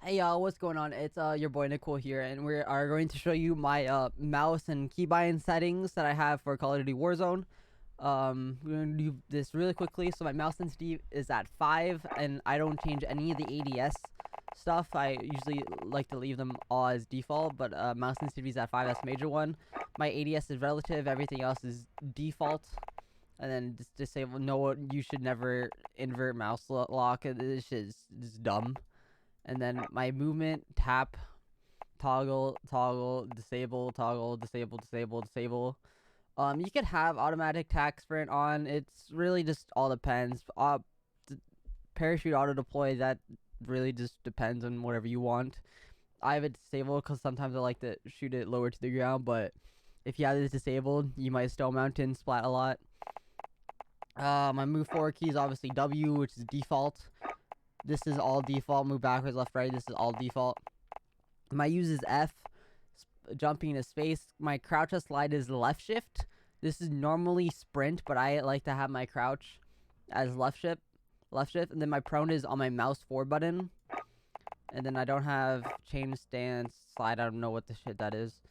Hey y'all, what's going on? It's your boy Nickool here, and we are going to show you my mouse and keybind settings that I have for Call of Duty Warzone. We're gonna do this really quickly. So my mouse sensitivity is at 5, and I don't change any of the ADS stuff. I usually like to leave them all as default, but mouse sensitivity is at 5. That's a major one. My ADS is relative. Everything else is default. And then just disable. No, you should never invert mouse lock. This is dumb. And then my movement, tap, toggle, disable, disable. You could have automatic tac sprint on. It's really just all depends. Parachute auto deploy, that really just depends on whatever you want. I have it disabled because sometimes I like to shoot it lower to the ground, but if you have this disabled, you might still mount and splat a lot. My move forward key is obviously W, which is default. This is all default. Move backwards, left, right. This is all default. My use is F. Jumping to space. My crouch and slide is left shift. This is normally sprint, but I like to have my crouch as left shift. And then my prone is on my mouse forward button. And then I don't have change stance, slide. I don't know what the shit that is.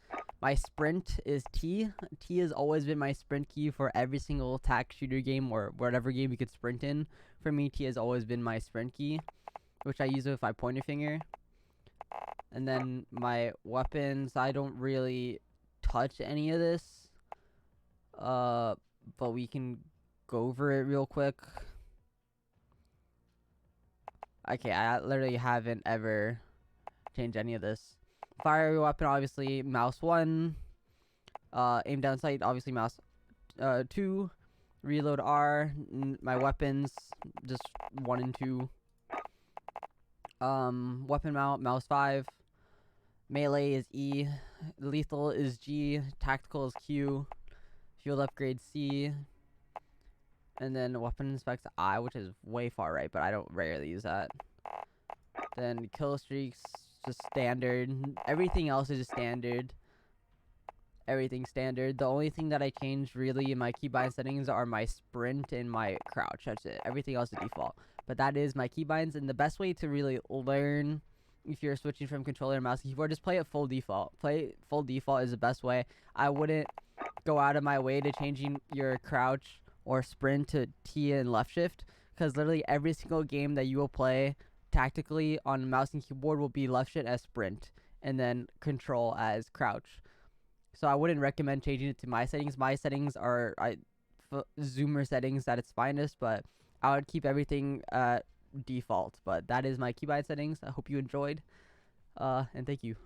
My sprint is T. T has always been my sprint key for every single tac shooter game or whatever game you could sprint in. For me, T has always been my sprint key, which I use with my pointer finger. And then my weapons, I don't really touch any of this. But we can go over it real quick. Okay, I literally haven't ever changed any of this. Fire weapon, obviously mouse 1. Aim down sight, obviously mouse 2. Reload R. My weapons, just 1 and 2. Weapon mount, mouse 5. Melee is E. Lethal is G. Tactical is Q. Field upgrade C. And then weapon inspects I, which is way far right, but I don't rarely use that. Then kill streaks, just standard. Everything else is just standard. Everything standard. The only thing that I change really in my keybind settings are my sprint and my crouch. That's it. Everything else is default. But that is my keybinds, and the best way to really learn if you're switching from controller to mouse and keyboard, just play it full default. Play full default is the best way. I wouldn't go out of my way to changing your crouch or sprint to T and left shift, because literally every single game that you will play tactically on mouse and keyboard will be left shift as sprint and then control as crouch. So I wouldn't recommend changing it to my settings. My settings are zoomer settings at its finest, but I would keep everything default. But that is my keybind settings. I hope you enjoyed, and thank you.